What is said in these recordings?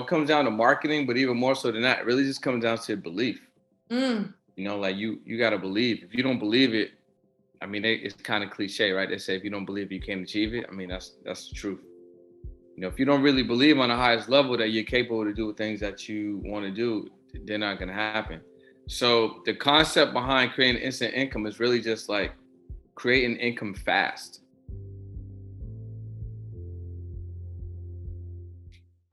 it comes down to marketing, but even more so than that, it really just comes down to belief. Mm. Like you got to believe. If you don't believe it, I mean, it's kind of cliche, right? They say if you don't believe you can't achieve it. I mean, that's the truth. If you don't really believe on the highest level that you're capable to do things that you want to do, they're not going to happen. So the concept behind creating instant income is really just like creating income fast.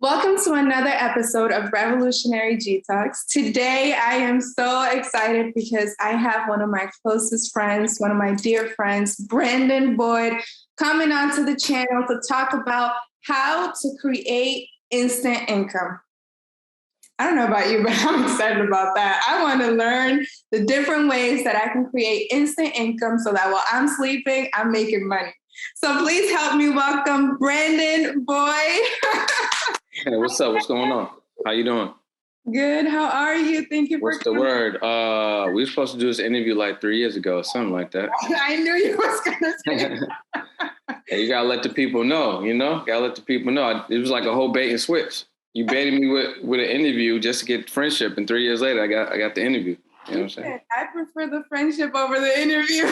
Welcome to another episode of Revolutionary G Talks. Today, I am so excited because I have one of my closest friends, one of my dear friends, Brandon Boyd, coming onto the channel to talk about how to create instant income. I don't know about you, but I'm excited about that. I want to learn the different ways that I can create instant income so that while I'm sleeping, I'm making money. So please help me welcome Brandon Boyd. Hey, what's up? What's going on? How you doing? Good. How are you? Thank you for What's the word? We were supposed to do this interview like 3 years ago, something like that. I knew you was going to say that. Hey, you got to let the people know, Got to let the people know. It was like a whole bait and switch. You baited me with an interview just to get friendship, and 3 years later, I got the interview. You know what I'm saying? I prefer the friendship over the interview.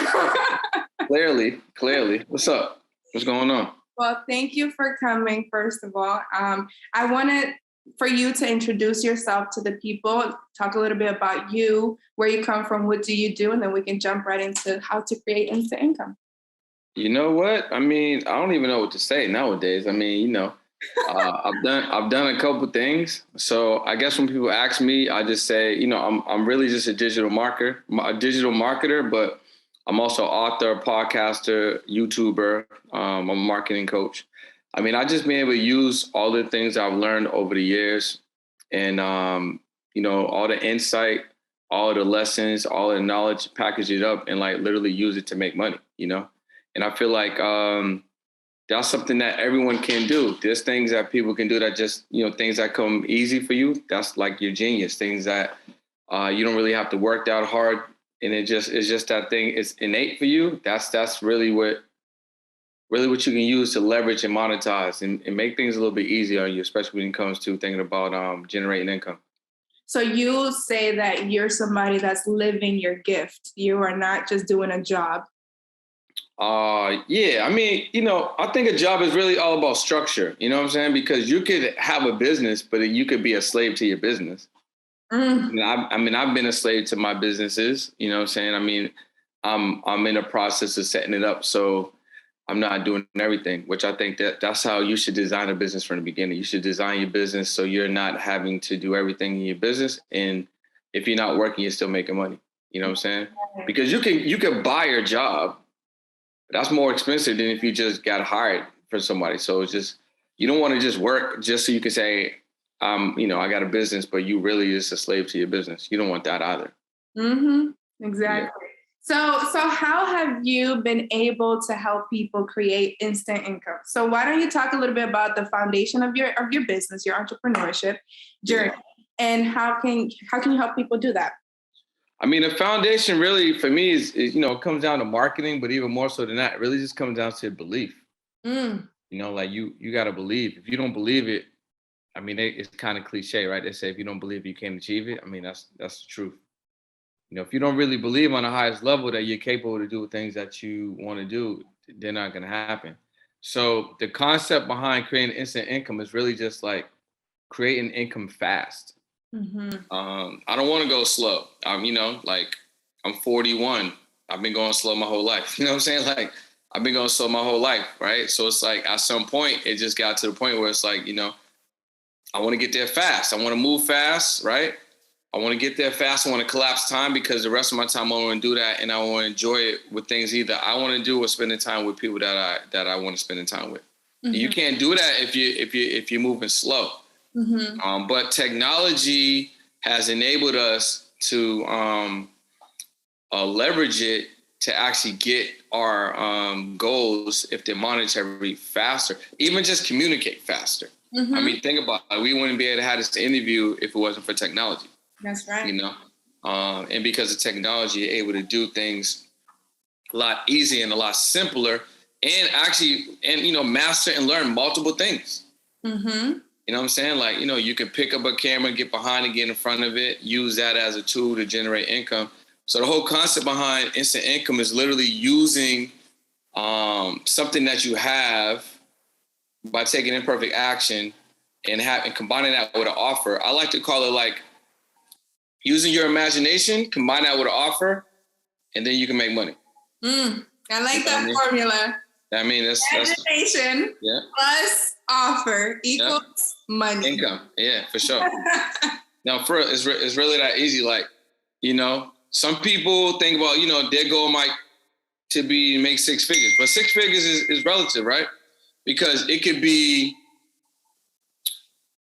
Clearly. What's up? What's going on? Well, thank you for coming, first of all. I wanted for you to introduce yourself to the people, talk a little bit about you, where you come from, what do you do, and then we can jump right into how to create instant income. You know what? I mean, I don't even know what to say nowadays. I mean, I've done a couple things. So I guess when people ask me, I just say, I'm really just a digital marketer, but I'm also author, podcaster, YouTuber. I'm a marketing coach. I mean, I just been able to use all the things I've learned over the years and, all the insight, all the lessons, all the knowledge, package it up and like literally use it to make money, And I feel like that's something that everyone can do. There's things that people can do that just, things that come easy for you. That's like your genius, things that you don't really have to work that hard. And it's just that thing. It's innate for you. That's really what you can use to leverage and monetize and make things a little bit easier on you, especially when it comes to thinking about generating income. So you say that you're somebody that's living your gift. You are not just doing a job. Yeah. I mean, I think a job is really all about structure. You know what I'm saying? Because you could have a business, but you could be a slave to your business. I've been a slave to my businesses, you know what I'm saying? I mean, I'm in the process of setting it up. So I'm not doing everything, which I think that's how you should design a business from the beginning. You should design your business so you're not having to do everything in your business. And if you're not working, you're still making money. You know what I'm saying? Because you can buy your job. That's more expensive than if you just got hired for somebody. So it's just, you don't want to just work just so you can say, I got a business, but you really just a slave to your business. You don't want that either. Mm-hmm. Exactly. Yeah. So how have you been able to help people create instant income? So why don't you talk a little bit about the foundation of your business, your entrepreneurship journey, and how can you help people do that? I mean, the foundation really for me is it comes down to marketing, but even more so than that, it really just comes down to belief. Like you got to believe. If you don't believe it, I mean, it's kind of cliche, right? They say if you don't believe you can't achieve it. I mean, that's the truth. If you don't really believe on the highest level that you're capable to do things that you want to do, they're not going to happen. So the concept behind creating instant income is really just like creating income fast. Mm-hmm. I don't want to go slow. I'm 41. I've been going slow my whole life. You know what I'm saying? Like I've been going slow my whole life, right? So it's like at some point, it just got to the point where it's like, I want to get there fast. I want to move fast, right? I want to get there fast. I want to collapse time because the rest of my time I want to do that, and I want to enjoy it with things either I want to do or spending time with people that I want to spend time with. Mm-hmm. You can't do that if you're moving slow. Mm-hmm. But technology has enabled us to leverage it to actually get our goals if they're monetary faster, even just communicate faster. Mm-hmm. I mean, think about it. We wouldn't be able to have this interview if it wasn't for technology. That's right. And because of technology, you're able to do things a lot easier and a lot simpler and master and learn multiple things. Mm-hmm. You know what I'm saying? Like, you can pick up a camera, get behind it, get in front of it, use that as a tool to generate income. So the whole concept behind instant income is literally using something that you have by taking imperfect action and combining that with an offer. I like to call it like using your imagination, combine that with an offer, and then you can make money. I like that formula. I mean, that's imagination plus offer equals money. Income. Yeah, for sure. Now, for it's really that easy. Like, some people think about, their goal might to be make six figures, but six figures is relative, right? Because it could be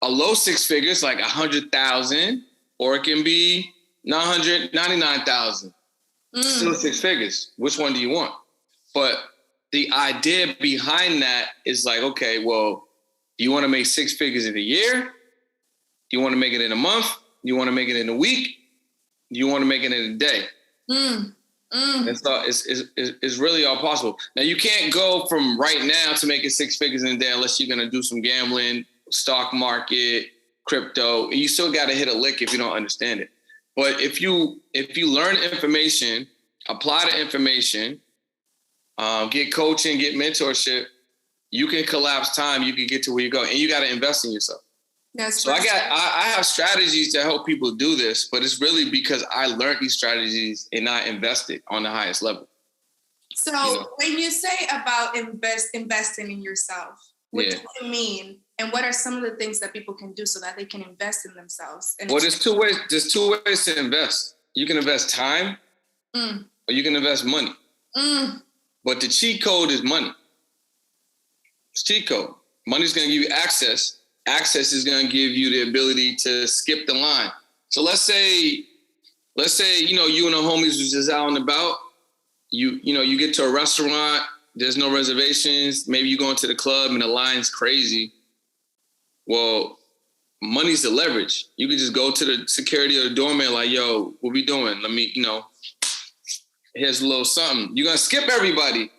a low six figures, like 100,000, or it can be 999,000. Still six figures. Which one do you want? But the idea behind that is like, okay, well, do you want to make six figures in a year? Do you want to make it in a month? Do you want to make it in a week? Do you want to make it in a day? And so it's really all possible. Now, you can't go from right now to making six figures in a day unless you're going to do some gambling, stock market, crypto. You still got to hit a lick if you don't understand it. But if you learn information, apply the information, get coaching, get mentorship, you can collapse time. You can get to where you go, and you got to invest in yourself. So I have strategies to help people do this, but it's really because I learned these strategies and I invested on the highest level. So when you say about investing in yourself, what do you mean? And what are some of the things that people can do so that they can invest in themselves? Well, there's two ways. There's two ways to invest. You can invest time, or you can invest money. But the cheat code is money. It's cheat code. Money's going to give you access. Access is going to give you the ability to skip the line. So let's say, you and the homies was just out and about. You get to a restaurant. There's no reservations. Maybe you go into the club and the line's crazy. Well, money's the leverage. You could just go to the security or the doorman like, yo, what we doing? Let me, here's a little something. You're going to skip everybody.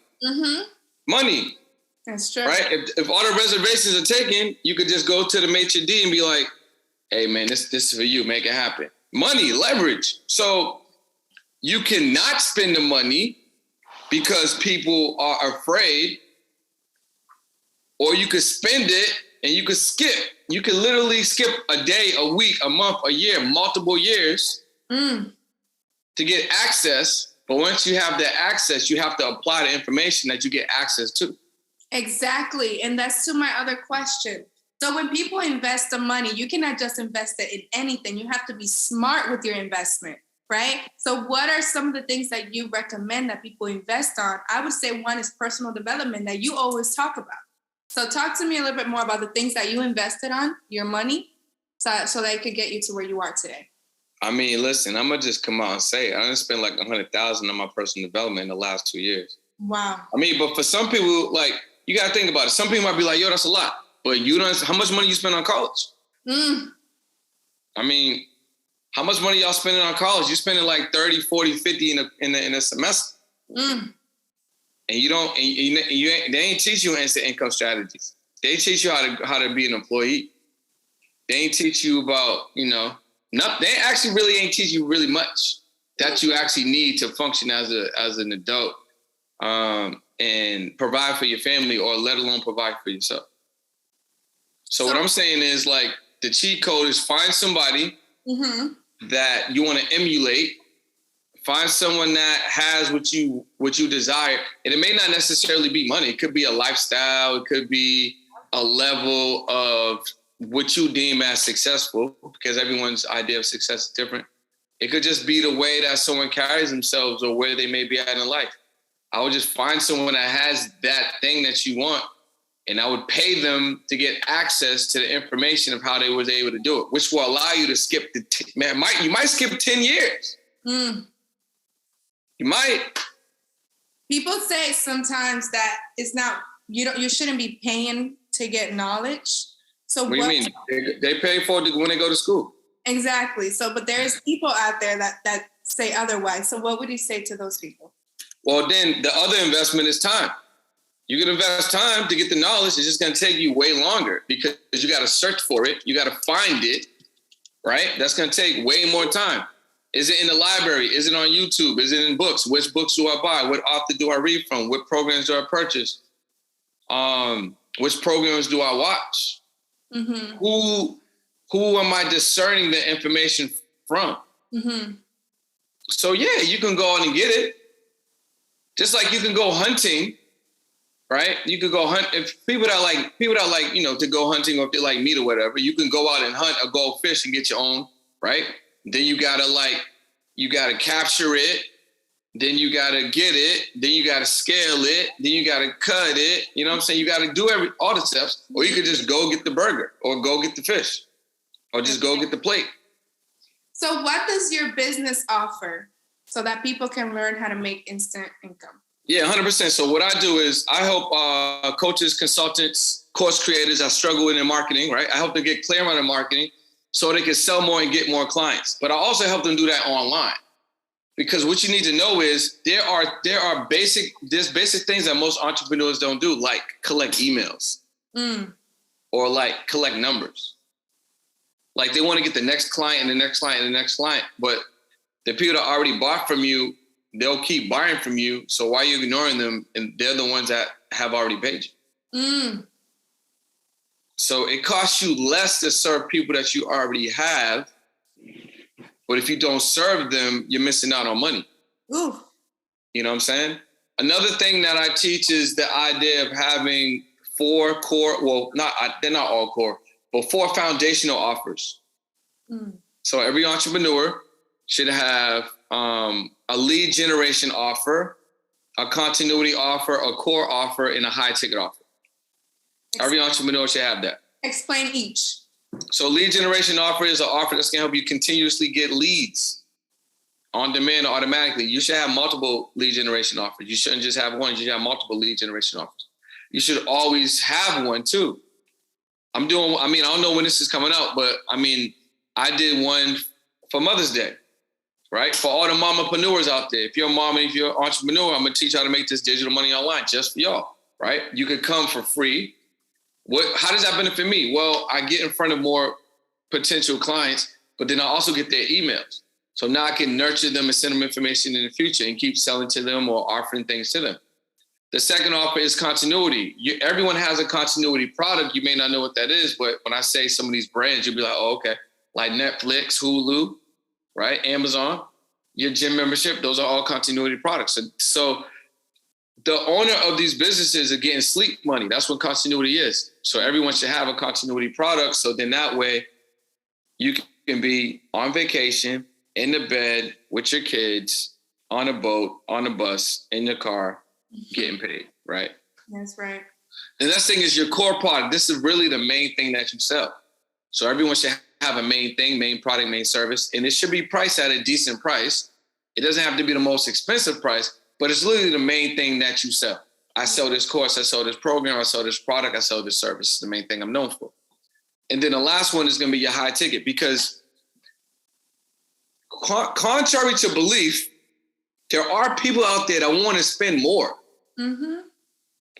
Money. That's true. Right? If all the reservations are taken, you could just go to the maitre d' and be like, hey, man, this is for you. Make it happen. Money, leverage. So you cannot spend the money because people are afraid, or you could spend it and you could skip. You could literally skip a day, a week, a month, a year, multiple years to get access. But once you have that access, you have to apply the information that you get access to. Exactly. And that's to my other question. So when people invest the money, you cannot just invest it in anything. You have to be smart with your investment, right? So what are some of the things that you recommend that people invest on? I would say one is personal development that you always talk about. So talk to me a little bit more about the things that you invested on, your money, so that it could get you to where you are today. I mean, listen, I'm going to just come out and say it. I done spent like $100,000 on my personal development in the last 2 years. Wow. I mean, but for some people, like, you got to think about it. Some people might be like, yo, that's a lot. But how much money you spend on college? I mean, how much money y'all spending on college? You're spending like 30, 40, 50 in a semester. And they ain't teach you instant income strategies. They teach you how to be an employee. They ain't teach you about, nothing. They actually really ain't teach you really much that you actually need to function as an adult. And provide for your family, or let alone provide for yourself. So what I'm saying is, like, the cheat code is find somebody that you want to emulate. Find someone that has what you desire. And it may not necessarily be money. It could be a lifestyle. It could be a level of what you deem as successful, because everyone's idea of success is different. It could just be the way that someone carries themselves or where they may be at in life. I would just find someone that has that thing that you want, and I would pay them to get access to the information of how they was able to do it, which will allow you to skip you might skip 10 years. You might. People say sometimes that it's not, you shouldn't be paying to get knowledge. So what do you mean? They pay for it when they go to school. Exactly. So, but there's people out there that say otherwise. So what would you say to those people? Well, then the other investment is time. You can invest time to get the knowledge. It's just going to take you way longer because you got to search for it. You got to find it, right? That's going to take way more time. Is it in the library? Is it on YouTube? Is it in books? Which books do I buy? What author do I read from? What programs do I purchase? Which programs do I watch? Mm-hmm. Who am I discerning the information from? Mm-hmm. So yeah, you can go out and get it. Just like you can go hunting, right? You could go hunt. If people that like, to go hunting, or if they like meat or whatever, you can go out and hunt a goldfish and get your own, right? Then you gotta capture it. Then you gotta get it. Then you gotta scale it. Then you gotta cut it. You know what I'm saying? You gotta do all the steps. Or you could just go get the burger, or go get the fish, or just go get the plate. So what does your business offer so that people can learn how to make instant income? Yeah, 100%. So what I do is I help coaches, consultants, course creators that struggle with their marketing, right? I help them get clear on their marketing so they can sell more and get more clients. But I also help them do that online. Because what you need to know is there's basic things that most entrepreneurs don't do, like collect emails or like collect numbers. Like they want to get the next client and the next client and the next client, but the people that already bought from you, they'll keep buying from you. So why are you ignoring them? And they're the ones that have already paid you. So it costs you less to serve people that you already have. But if you don't serve them, you're missing out on money. Ooh. You know what I'm saying? Another thing that I teach is the idea of having 4 core, they're not all core, but 4 foundational offers. So every entrepreneur should have a lead generation offer, a continuity offer, a core offer, and a high ticket offer. Every entrepreneur should have that. Explain each. So lead generation offer is an offer that's going to help you continuously get leads on demand or automatically. You should have multiple lead generation offers. You shouldn't just have one. You should have multiple lead generation offers. You should always have one too. I don't know when this is coming out, but I did one for Mother's Day, right? For all the mamapreneurs out there. If you're a mom and if you're an entrepreneur, I'm going to teach you how to make this digital money online just for y'all, right? You could come for free. How does that benefit me? Well, I get in front of more potential clients, but then I also get their emails. So now I can nurture them and send them information in the future and keep selling to them or offering things to them. The second offer is continuity. Everyone has a continuity product. You may not know what that is, but when I say some of these brands, you'll be like, oh, okay. Like Netflix, Hulu, right? Amazon, your gym membership, those are all continuity products. So the owner of these businesses are getting sleep money. That's what continuity is. So everyone should have a continuity product. So then that way you can be on vacation, in the bed with your kids, on a boat, on a bus, in your car, getting paid, right? That's right. The next thing is your core product. This is really the main thing that you sell. So everyone should have a main thing, main product, main service, and it should be priced at a decent price. It doesn't have to be the most expensive price, but it's literally the main thing that you sell. I sell this course, I sell this program, I sell this product, I sell this service. It's the main thing I'm known for. And then the last one is going to be your high ticket, because contrary to belief, there are people out there that want to spend more. Mm-hmm.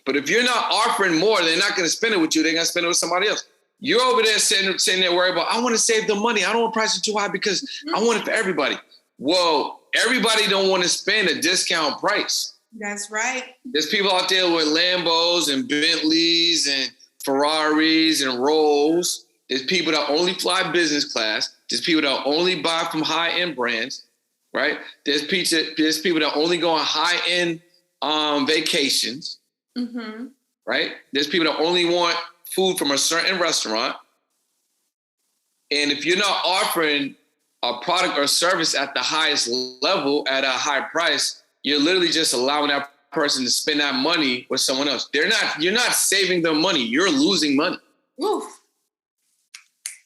But if you're not offering more, they're not going to spend it with you. They're going to spend it with somebody else. You're over there sitting there worried about, I want to save the money. I don't want to price it too high because I want it for everybody. Well, everybody don't want to spend a discount price. That's right. There's people out there with Lambos and Bentleys and Ferraris and Rolls. There's people that only fly business class. There's people that only buy from high-end brands, right? There's people that only go on high-end vacations, right? There's people that only want food from a certain restaurant. And if you're not offering a product or service at the highest level at a high price, you're literally just allowing that person to spend that money with someone else. You're not saving them money. You're losing money. Oof.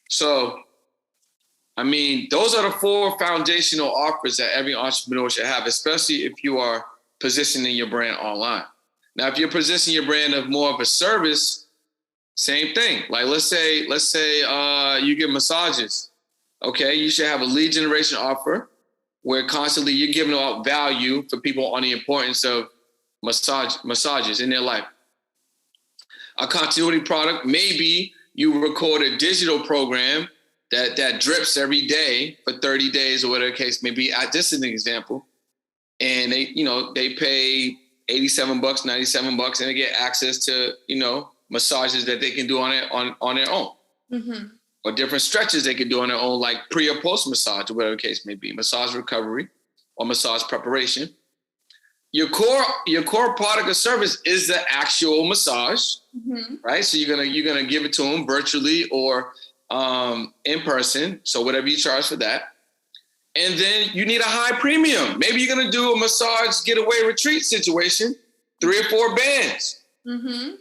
So, those are the 4 foundational offers that every entrepreneur should have, especially if you are positioning your brand online. Now, if you're positioning your brand of more of a service, same thing. Like let's say you get massages. Okay, you should have a lead generation offer where constantly you're giving out value for people on the importance of massages in their life. a continuity product. Maybe you record a digital program that drips every day for 30 days or whatever the case may be. This is an example. And they pay $87, $97, and they get access to, massages that they can do on their own. Mm-hmm. Or different stretches they can do on their own, like pre or post massage or whatever the case may be, massage recovery or massage preparation. Your core product or service is the actual massage, mm-hmm. right? So you're gonna give it to them virtually or in person. So whatever you charge for that. And then you need a high premium. Maybe you're gonna do a massage getaway retreat situation, 3 or 4 bands. Mm-hmm.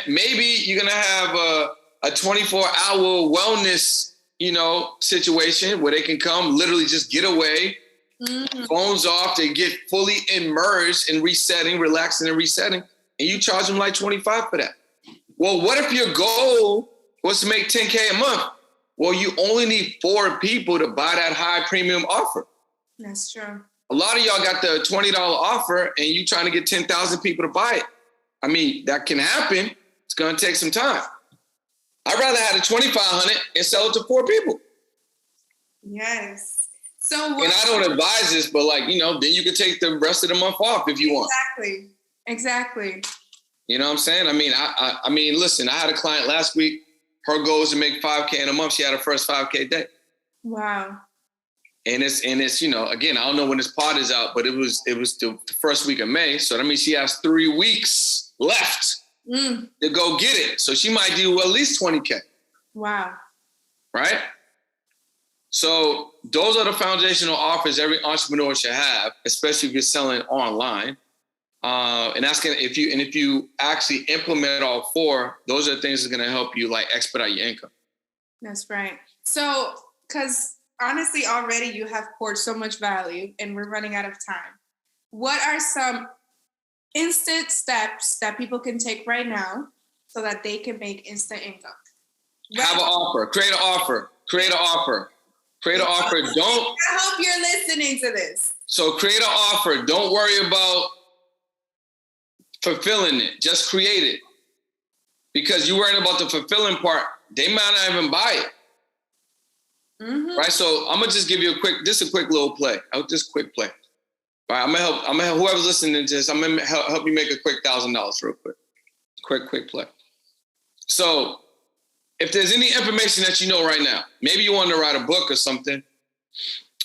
Maybe you're gonna have a 24-hour wellness, situation where they can come literally just get away, mm-hmm. phones off, they get fully immersed in resetting, relaxing and resetting, and you charge them like $25 for that. Well, what if your goal was to make $10K a month? Well, you only need 4 people to buy that high premium offer. That's true. A lot of y'all got the $20 offer and you trying to get 10,000 people to buy it. I mean, that can happen. It's going to take some time. I'd rather have a $2,500 and sell it to 4 people. Yes. And I don't advise this, but then you can take the rest of the month off if you want. Exactly. You know what I'm saying? I mean, listen, I had a client last week. Her goal is to make $5K in a month. She had her first $5K day. Wow. And it's again, I don't know when this pod is out, but it was the first week of May. So that means she has 3 weeks left to go get it. So she might do at least 20K. Wow. Right? So those are the foundational offers every entrepreneur should have, especially if you're selling online. And that's if you actually implement all 4, those are the things that are gonna help you expedite your income. That's right. So, because honestly, already you have poured so much value, and we're running out of time. What are some instant steps that people can take right now so that they can make instant income? Have an offer. Create an offer. Don't. I hope you're listening to this. So create an offer. Don't worry about fulfilling it. Just create it. Because you're worrying about the fulfilling part. They might not even buy it. Mm-hmm. Right? So I'm going to just give you a quick little play. Just quick play. All right, I'm gonna help whoever's listening to this, I'm gonna help you make a quick $1,000 real quick. Quick play. So if there's any information that you know right now, maybe you want to write a book or something,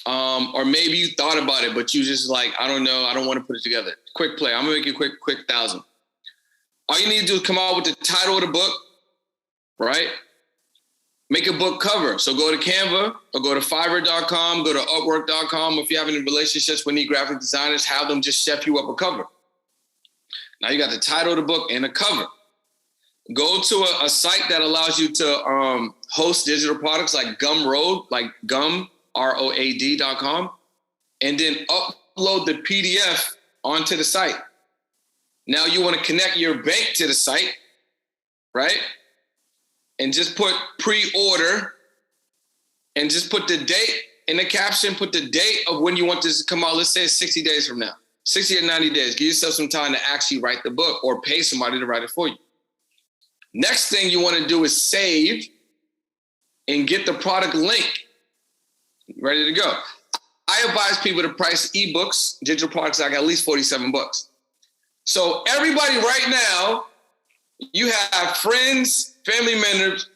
or maybe you thought about it, but you just I don't know, I don't want to put it together. Quick play. I'm gonna make you quick 1,000. All you need to do is come out with the title of the book, right? Make a book cover. So go to Canva or go to Fiverr.com, go to Upwork.com. If you have any relationships with any graphic designers, have them just chef you up a cover. Now you got the title of the book and a cover. Go to a site that allows you to host digital products like Gumroad, like Gumroad.com, and then upload the PDF onto the site. Now you want to connect your bank to the site, right? And just put pre-order and just put the date in the caption, put the date of when you want this to come out. Let's say it's 60 days from now, 60 or 90 days. Give yourself some time to actually write the book or pay somebody to write it for you. Next thing you want to do is save and get the product link ready to go. I advise people to price ebooks, digital products, like at least $47. So everybody right now, you have friends, family members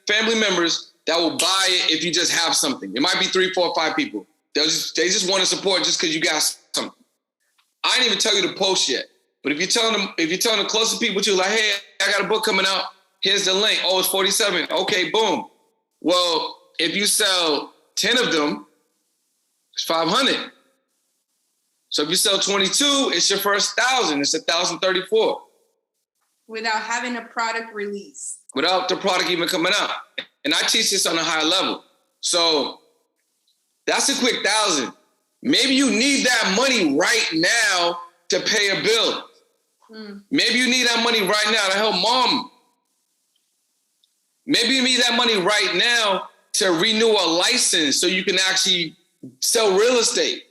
that will buy it if you just have something. It might be 3, 4, 5 people. They just want to support just because you got something. I didn't even tell you to post yet. But if you're telling the closest people to, like, hey, I got a book coming out. Here's the link. Oh, it's 47. Okay, boom. Well, if you sell 10 of them, it's 500. So if you sell 22, it's your first 1,000. It's 1,034. Without having a product release. Without the product even coming out. And I teach this on a high level. So that's a quick 1,000. Maybe you need that money right now to pay a bill. Maybe you need that money right now to help mom. Maybe you need that money right now to renew a license so you can actually sell real estate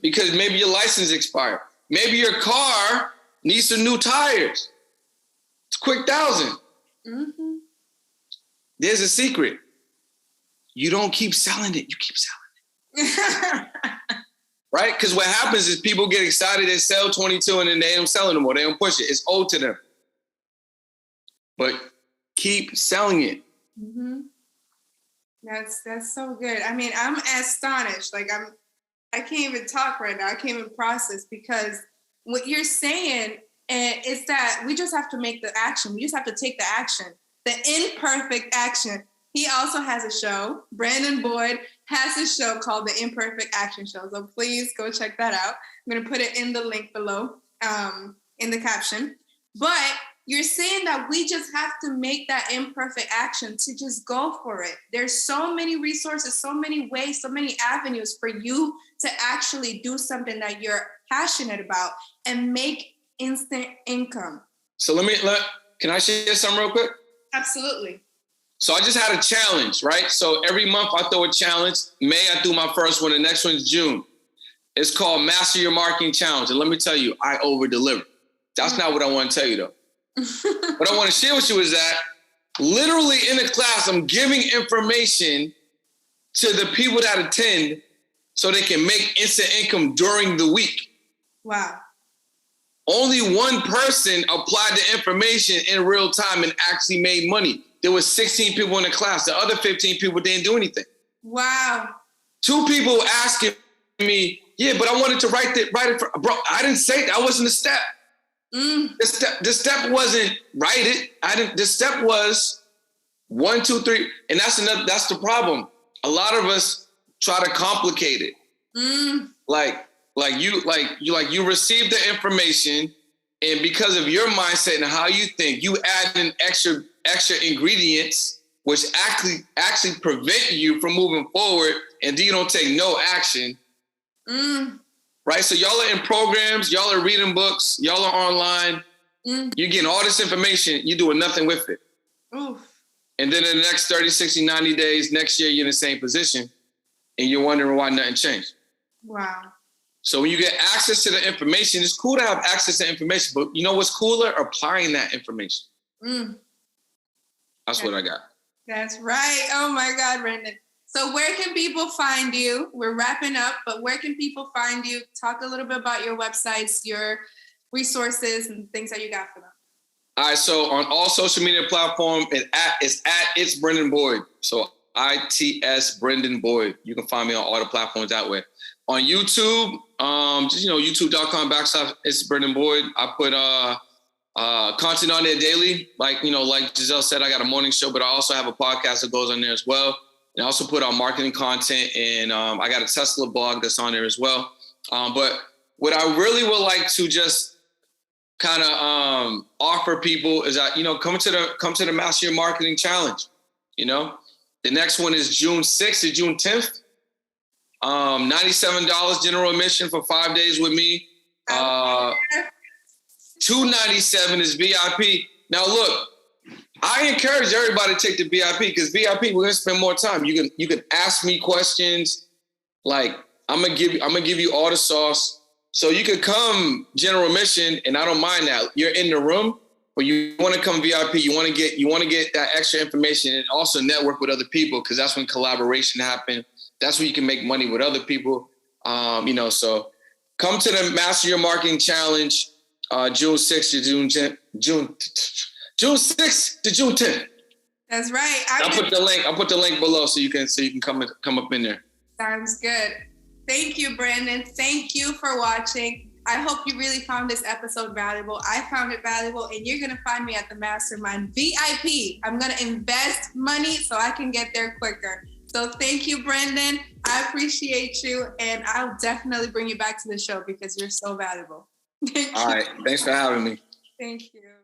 because maybe your license expired. Maybe your car needs some new tires. It's a quick 1,000. Mm-hmm. There's a secret. You don't keep selling it. You keep selling it. Right? Because what happens is people get excited, they sell 22 and then they don't sell it anymore. They don't push it. It's owed to them. But keep selling it. Mm-hmm. That's so good. I mean, I'm astonished. Like I can't even talk right now. I can't even process, because what you're saying is that we just have to make the action. We just have to take the action. The imperfect action. He also has a show. Brandon Boyd has a show called The Imperfect Action Show. So please go check that out. I'm going to put it in the link below, in the caption. But you're saying that we just have to make that imperfect action to just go for it. There's so many resources, so many ways, so many avenues for you to actually do something that you're passionate about and make instant income. So can I share something real quick? Absolutely. So I just had a challenge, right? So every month I throw a challenge. May, I do my first one. The next one's June. It's called Master Your Marketing Challenge. And let me tell you, I over-deliver. That's not what I want to tell you, though. What I want to share with you is that literally in the class, I'm giving information to the people that attend so they can make instant income during the week. Wow. Only one person applied the information in real time and actually made money. There was 16 people in the class. The other 15 people didn't do anything. Wow. 2 people asking me, yeah, but I wanted to write it for, bro, I didn't say that wasn't a step. The step wasn't write it. The step was 1, 2, 3. And that's the problem. A lot of us try to complicate it. You receive the information, and because of your mindset and how you think, you add in extra ingredients, which actually prevent you from moving forward, and then you don't take no action. Right? So y'all are in programs, y'all are reading books, y'all are online. You're getting all this information, you're doing nothing with it. Oof. And then in the next 30, 60, 90 days, next year, you're in the same position, and you're wondering why nothing changed. Wow. So when you get access to the information, it's cool to have access to information, but you know what's cooler? Applying that information. That's what I got. That's right. Oh my God, Brandon. So where can people find you? We're wrapping up, but where can people find you? Talk a little bit about your websites, your resources, and things that you got for them. All right. So on all social media platforms, it's Brendan Boyd. So ITS Brendan Boyd. You can find me on all the platforms that way. On YouTube, youtube.com/it's Brendan Boyd. I put content on there daily. Like Giselle said, I got a morning show, but I also have a podcast that goes on there as well. And I also put out marketing content, and I got a Tesla blog that's on there as well. But what I really would like to just kind of offer people is that, come to the Master Your Marketing Challenge. The next one is June 6th to June 10th. $97 general admission for 5 days with me. $297 is VIP. Now look, I encourage everybody to take the VIP, because VIP, we're gonna spend more time. You can ask me questions. Like I'm gonna give you all the sauce. So you could come general admission, and I don't mind that. You're in the room, but you want to come VIP. You want to get that extra information, and also network with other people, because that's when collaboration happens. That's where you can make money with other people. So come to the Master Your Marketing Challenge, June 6th to June 6th to June 10th. That's right. I'll put the link below so you can come up in there. Sounds good. Thank you, Brandon. Thank you for watching. I hope you really found this episode valuable. I found it valuable, and you're going to find me at the Mastermind VIP. I'm going to invest money so I can get there quicker. So thank you, Brandon. I appreciate you, and I'll definitely bring you back to the show because you're so valuable. All right. Thanks for having me. Thank you.